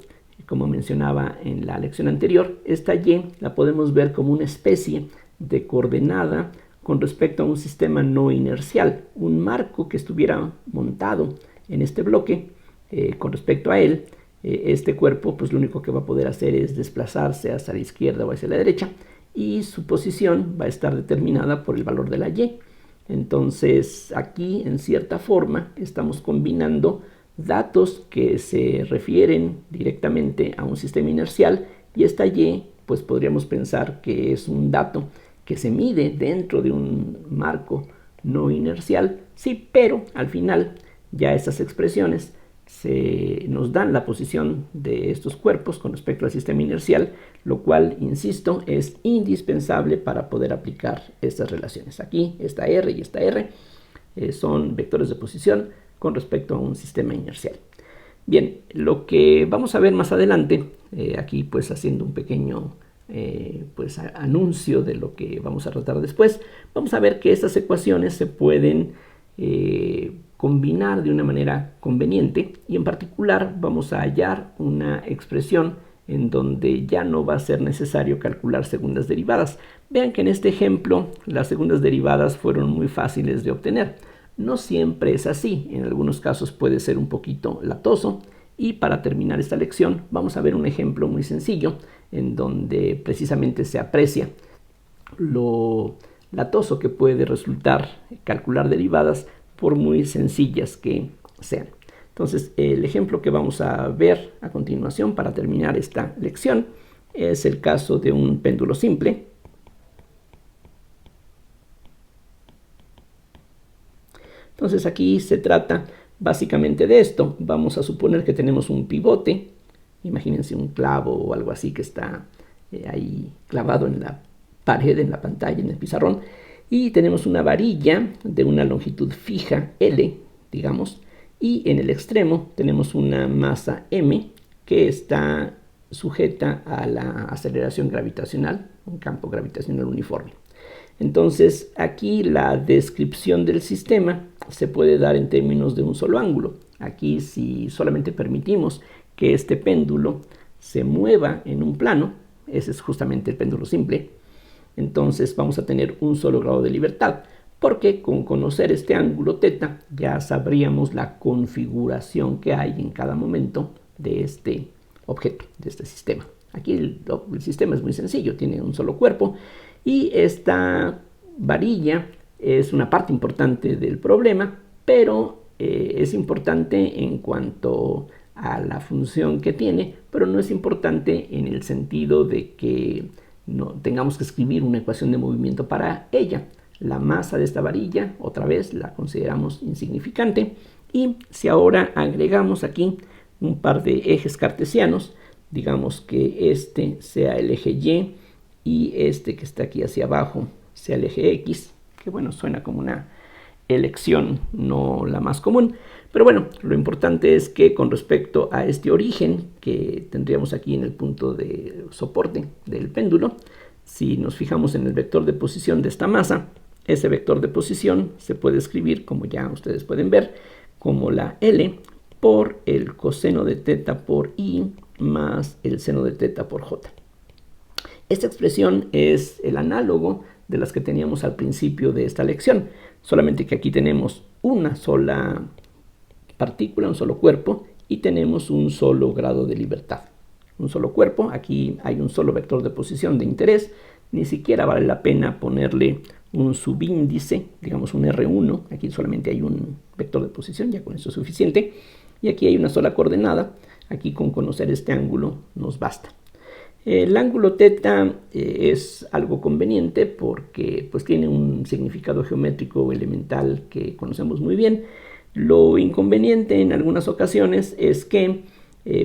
como mencionaba en la lección anterior, esta Y la podemos ver como una especie de coordenada con respecto a un sistema no inercial, un marco que estuviera montado en este bloque. Con respecto a él, este cuerpo pues lo único que va a poder hacer es desplazarse hacia la izquierda o hacia la derecha, y su posición va a estar determinada por el valor de la Y. Entonces aquí, en cierta forma, estamos combinando datos que se refieren directamente a un sistema inercial, y esta Y pues podríamos pensar que es un dato que se mide dentro de un marco no inercial, sí, pero al final ya estas expresiones nos dan la posición de estos cuerpos con respecto al sistema inercial, lo cual, insisto, es indispensable para poder aplicar estas relaciones. Aquí esta R y esta R son vectores de posición con respecto a un sistema inercial. Bien, lo que vamos a ver más adelante, aquí pues haciendo un pequeño pues anuncio de lo que vamos a tratar después, vamos a ver que estas ecuaciones se pueden combinar de una manera conveniente, y en particular vamos a hallar una expresión en donde ya no va a ser necesario calcular segundas derivadas. Vean que en este ejemplo las segundas derivadas fueron muy fáciles de obtener. No siempre es así, en algunos casos puede ser un poquito latoso, y para terminar esta lección vamos a ver un ejemplo muy sencillo en donde precisamente se aprecia lo latoso que puede resultar calcular derivadas por muy sencillas que sean. Entonces, el ejemplo que vamos a ver a continuación para terminar esta lección es el caso de un péndulo simple. Entonces aquí se trata básicamente de esto. Vamos a suponer que tenemos un pivote, imagínense un clavo o algo así que está ahí clavado en la pared, en la pantalla, en el pizarrón, y tenemos una varilla de una longitud fija, L, digamos, y en el extremo tenemos una masa M que está sujeta a la aceleración gravitacional, un campo gravitacional uniforme. Entonces aquí la descripción del sistema se puede dar en términos de un solo ángulo. Aquí si solamente permitimos que este péndulo se mueva en un plano, ese es justamente el péndulo simple, entonces vamos a tener un solo grado de libertad, porque con conocer este ángulo θ ya sabríamos la configuración que hay en cada momento de este objeto, de este sistema. Aquí el sistema es muy sencillo, tiene un solo cuerpo y esta varilla es una parte importante del problema, pero es importante en cuanto a la función que tiene, pero no es importante en el sentido de que no tengamos que escribir una ecuación de movimiento para ella. La masa de esta varilla, otra vez, la consideramos insignificante. Y si ahora agregamos aquí un par de ejes cartesianos, digamos que este sea el eje Y y este que está aquí hacia abajo sea el eje X, que bueno, suena como una elección no la más común, pero bueno, lo importante es que con respecto a este origen que tendríamos aquí en el punto de soporte del péndulo, si nos fijamos en el vector de posición de esta masa, ese vector de posición se puede escribir, como ya ustedes pueden ver, como la L por el coseno de θ por I más el seno de θ por J. Esta expresión es el análogo de las que teníamos al principio de esta lección, solamente que aquí tenemos una sola partícula, un solo cuerpo, y tenemos un solo grado de libertad. Un solo cuerpo, aquí hay un solo vector de posición de interés, ni siquiera vale la pena ponerle un subíndice, digamos un R1, aquí solamente hay un vector de posición, ya con eso es suficiente, y aquí hay una sola coordenada, aquí con conocer este ángulo nos basta. El ángulo θ es algo conveniente porque pues, tiene un significado geométrico elemental que conocemos muy bien. Lo inconveniente en algunas ocasiones es que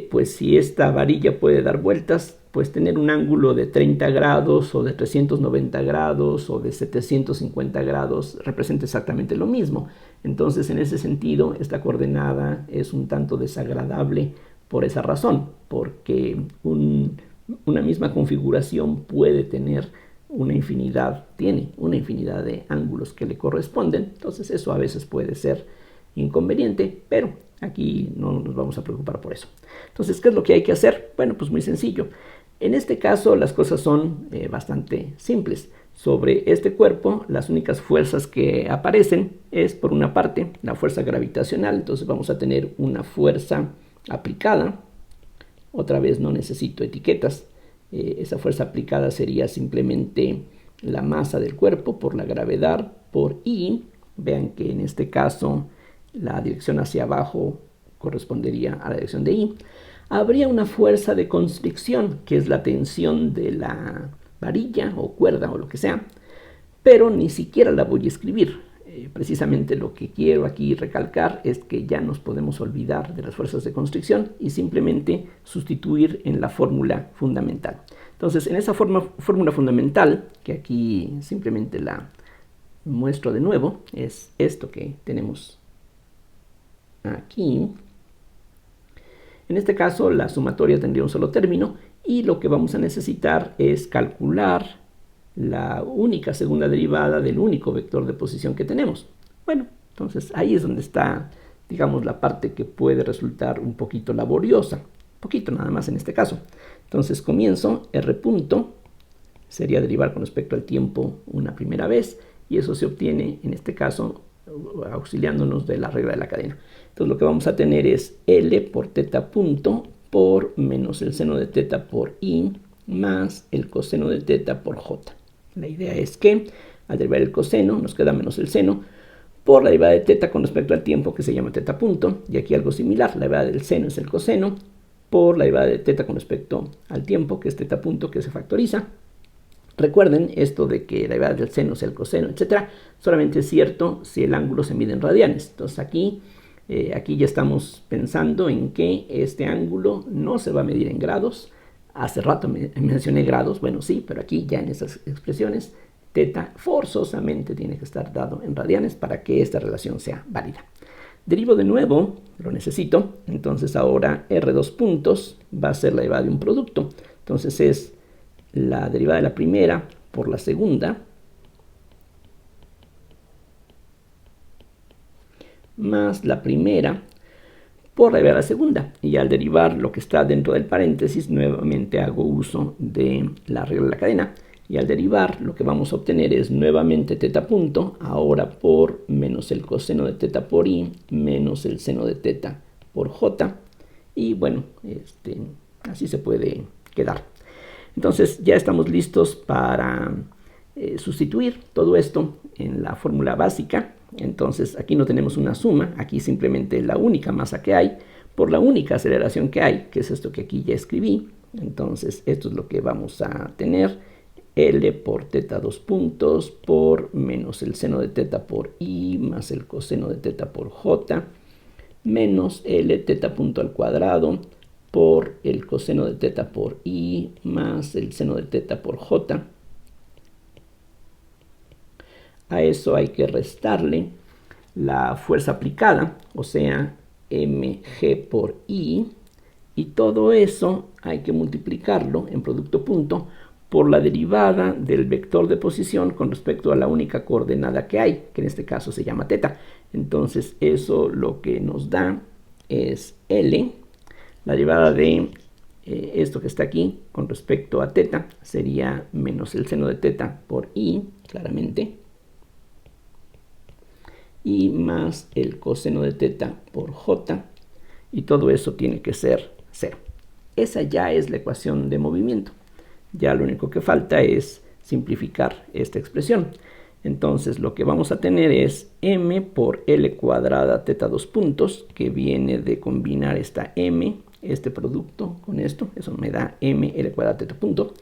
pues si esta varilla puede dar vueltas, pues tener un ángulo de 30 grados o de 390 grados o de 750 grados representa exactamente lo mismo. Entonces en ese sentido esta coordenada es un tanto desagradable por esa razón, porque una misma configuración puede tener tiene una infinidad de ángulos que le corresponden, entonces eso a veces puede ser inconveniente, pero aquí no nos vamos a preocupar por eso. Entonces, ¿qué es lo que hay que hacer? Bueno, pues muy sencillo. En este caso las cosas son bastante simples. Sobre este cuerpo, las únicas fuerzas que aparecen es, por una parte, la fuerza gravitacional, entonces vamos a tener una fuerza aplicada. Otra vez no necesito etiquetas, esa fuerza aplicada sería simplemente la masa del cuerpo por la gravedad por I. Vean que en este caso la dirección hacia abajo correspondería a la dirección de I. Habría una fuerza de constricción, que es la tensión de la varilla o cuerda o lo que sea, pero ni siquiera la voy a escribir. Precisamente lo que quiero aquí recalcar es que ya nos podemos olvidar de las fuerzas de constricción y simplemente sustituir en la fórmula fundamental. Entonces, en esa fórmula fundamental, que aquí simplemente la muestro de nuevo, es esto que tenemos aquí. En este caso, la sumatoria tendría un solo término y lo que vamos a necesitar es calcular la única segunda derivada del único vector de posición que tenemos. Bueno, entonces ahí es donde está, digamos, la parte que puede resultar un poquito laboriosa. Poquito nada más en este caso. Entonces comienzo, R punto, sería derivar con respecto al tiempo una primera vez, y eso se obtiene, en este caso, auxiliándonos de la regla de la cadena. Entonces lo que vamos a tener es L por θ punto por menos el seno de θ por I más el coseno de θ por J. La idea es que al derivar el coseno nos queda menos el seno por la derivada de θ con respecto al tiempo, que se llama θ punto, y aquí algo similar, la derivada del seno es el coseno por la derivada de θ con respecto al tiempo, que es θ punto, que se factoriza. Recuerden esto de que la derivada del seno es el coseno, etc. Solamente es cierto si el ángulo se mide en radianes. Entonces aquí ya estamos pensando en que este ángulo no se va a medir en grados. Hace rato mencioné grados, bueno sí, pero aquí ya en estas expresiones θ forzosamente tiene que estar dado en radianes para que esta relación sea válida. Derivo de nuevo, lo necesito, entonces ahora R2 puntos va a ser la derivada de un producto. Entonces es la derivada de la primera por la segunda más la primera por la derivada segunda. Y al derivar lo que está dentro del paréntesis, nuevamente hago uso de la regla de la cadena. Y al derivar, lo que vamos a obtener es nuevamente teta punto, ahora por menos el coseno de teta por i, menos el seno de teta por j. Y bueno, así se puede quedar. Entonces ya estamos listos para sustituir todo esto en la fórmula básica. Entonces aquí no tenemos una suma, aquí simplemente la única masa que hay por la única aceleración que hay, que es esto que aquí ya escribí. Entonces esto es lo que vamos a tener: L por teta 2 puntos por menos el seno de teta por i más el coseno de teta por j menos L teta punto al cuadrado por el coseno de teta por i más el seno de teta por j. A eso hay que restarle la fuerza aplicada, o sea, mg por i, y todo eso hay que multiplicarlo en producto punto por la derivada del vector de posición con respecto a la única coordenada que hay, que en este caso se llama teta. Entonces eso lo que nos da es L, la derivada de esto que está aquí con respecto a teta sería menos el seno de teta por i, claramente, y más el coseno de teta por j, y todo eso tiene que ser 0. Esa ya es la ecuación de movimiento. Ya lo único que falta es simplificar esta expresión. Entonces lo que vamos a tener es m por l cuadrada teta 2 puntos, que viene de combinar esta m, este producto con esto, eso me da m l cuadrada teta punto,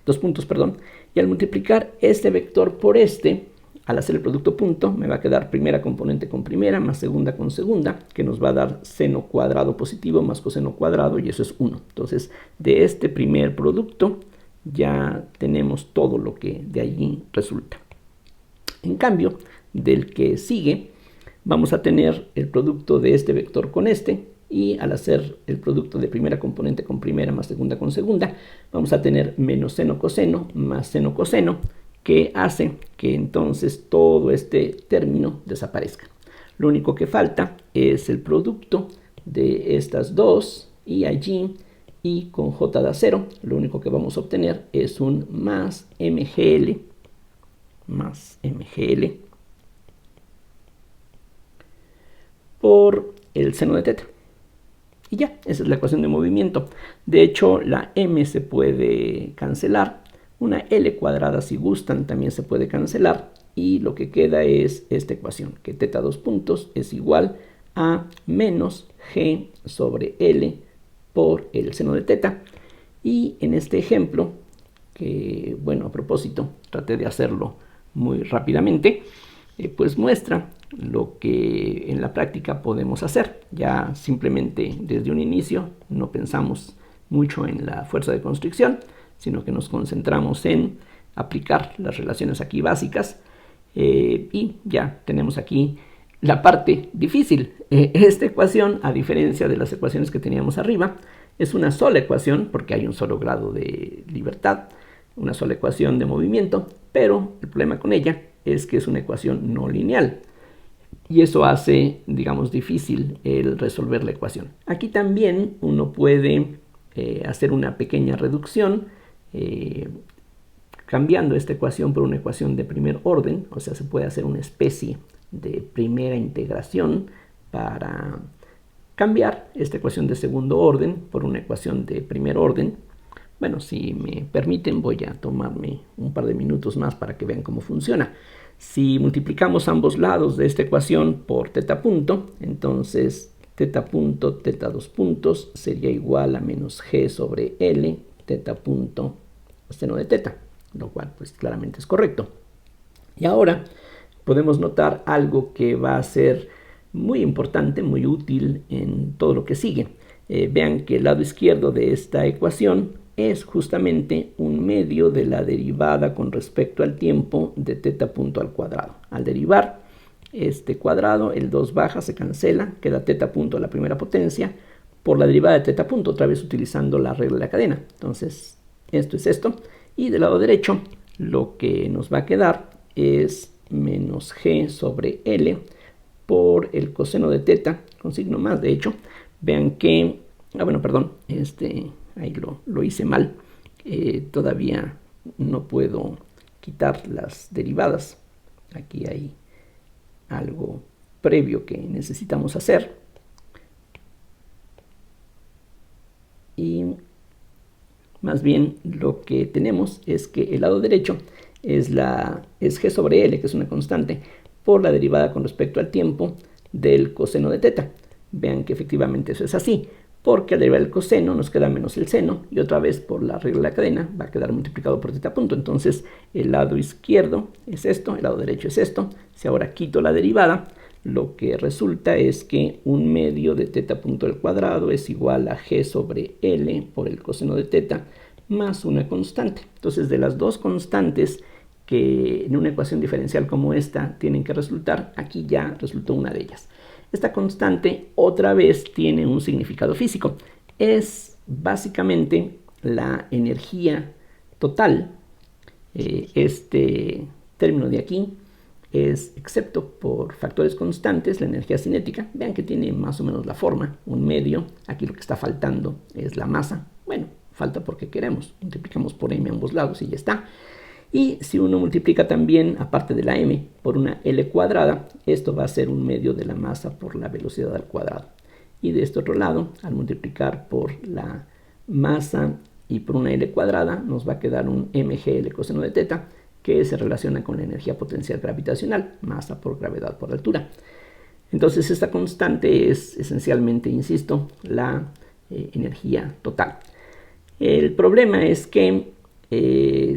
2 puntos, perdón, y al multiplicar este vector por este, al hacer el producto punto, me va a quedar primera componente con primera más segunda con segunda, que nos va a dar seno cuadrado positivo más coseno cuadrado, y eso es 1. Entonces, de este primer producto ya tenemos todo lo que de allí resulta. En cambio, del que sigue, vamos a tener el producto de este vector con este, y al hacer el producto de primera componente con primera más segunda con segunda, vamos a tener menos seno coseno más seno coseno, que hace que entonces todo este término desaparezca. Lo único que falta es el producto de estas dos, y allí, y con j da 0, lo único que vamos a obtener es un más mgl por el seno de teta. Y ya, esa es la ecuación de movimiento. De hecho, la m se puede cancelar. Una L cuadrada, si gustan, también se puede cancelar, y lo que queda es esta ecuación, que teta 2 puntos es igual a menos g sobre L por el seno de teta. Y en este ejemplo, que bueno, a propósito, traté de hacerlo muy rápidamente, pues muestra lo que en la práctica podemos hacer. Ya simplemente desde un inicio no pensamos mucho en la fuerza de constricción, sino que nos concentramos en aplicar las relaciones aquí básicas, y ya tenemos aquí la parte difícil. Esta ecuación, a diferencia de las ecuaciones que teníamos arriba, es una sola ecuación porque hay un solo grado de libertad, una sola ecuación de movimiento, pero el problema con ella es que es una ecuación no lineal, y eso hace, digamos, difícil el resolver la ecuación. Aquí también uno puede hacer una pequeña reducción, cambiando esta ecuación por una ecuación de primer orden, o sea, se puede hacer una especie de primera integración para cambiar esta ecuación de segundo orden por una ecuación de primer orden. Bueno, si me permiten, voy a tomarme un par de minutos más para que vean cómo funciona. Si multiplicamos ambos lados de esta ecuación por teta punto, entonces teta punto, teta 2 puntos sería igual a menos g sobre L, teta punto, seno de teta, lo cual pues claramente es correcto. Y ahora podemos notar algo que va a ser muy importante, muy útil en todo lo que sigue. Vean que el lado izquierdo de esta ecuación es justamente un medio de la derivada con respecto al tiempo de teta punto al cuadrado. Al derivar este cuadrado, el 2 baja, se cancela, queda teta punto a la primera potencia por la derivada de teta punto, otra vez utilizando la regla de la cadena. Entonces, esto es esto. Y del lado derecho, lo que nos va a quedar es menos g sobre L por el coseno de teta, con signo más de hecho. Vean que, ahí lo hice mal. Todavía no puedo quitar las derivadas. Aquí hay algo previo que necesitamos hacer. Y más bien lo que tenemos es que el lado derecho es g sobre L, que es una constante, por la derivada con respecto al tiempo del coseno de teta. Vean que efectivamente eso es así, porque al derivar el coseno nos queda menos el seno, y otra vez por la regla de la cadena va a quedar multiplicado por teta punto. Entonces el lado izquierdo es esto, el lado derecho es esto. Si ahora quito la derivada, lo que resulta es que 1/2 de teta punto al cuadrado es igual a g sobre L por el coseno de teta más una constante. Entonces, de las dos constantes que en una ecuación diferencial como esta tienen que resultar, aquí ya resultó una de ellas. Esta constante otra vez tiene un significado físico. Es básicamente la energía total. Este término de aquí es, excepto por factores constantes, la energía cinética. Vean que tiene más o menos la forma, 1/2. Aquí lo que está faltando es la masa. Bueno, falta porque queremos. Multiplicamos por m a ambos lados y ya está. Y si uno multiplica también, aparte de la m, por una L cuadrada, esto va a ser 1/2 de la masa por la velocidad al cuadrado. Y de este otro lado, al multiplicar por la masa y por una L cuadrada, nos va a quedar un mgl coseno de teta, que se relaciona con la energía potencial gravitacional, masa por gravedad por altura. Entonces esta constante es esencialmente, insisto, la energía total. El problema es que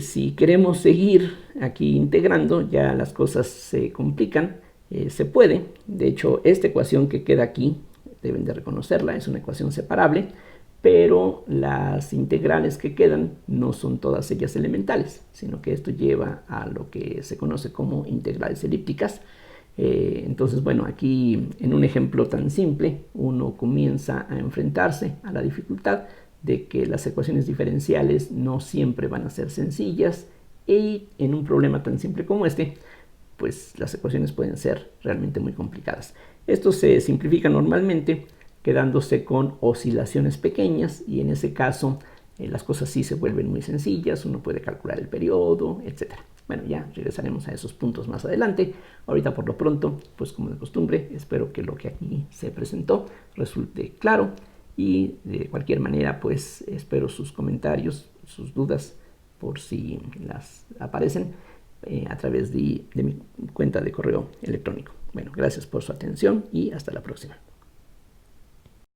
si queremos seguir aquí integrando, ya las cosas se complican. Se puede, de hecho esta ecuación que queda aquí, deben de reconocerla, es una ecuación separable, pero las integrales que quedan no son todas ellas elementales, sino que esto lleva a lo que se conoce como integrales elípticas. Entonces, bueno, aquí en un ejemplo tan simple, uno comienza a enfrentarse a la dificultad de que las ecuaciones diferenciales no siempre van a ser sencillas, y en un problema tan simple como este, pues las ecuaciones pueden ser realmente muy complicadas. Esto se simplifica normalmente quedándose con oscilaciones pequeñas, y en ese caso las cosas sí se vuelven muy sencillas, uno puede calcular el periodo, etc. Bueno, ya regresaremos a esos puntos más adelante. Ahorita por lo pronto, pues como de costumbre, espero que lo que aquí se presentó resulte claro, y de cualquier manera pues espero sus comentarios, sus dudas, por si las aparecen a través de mi cuenta de correo electrónico. Bueno, gracias por su atención y hasta la próxima.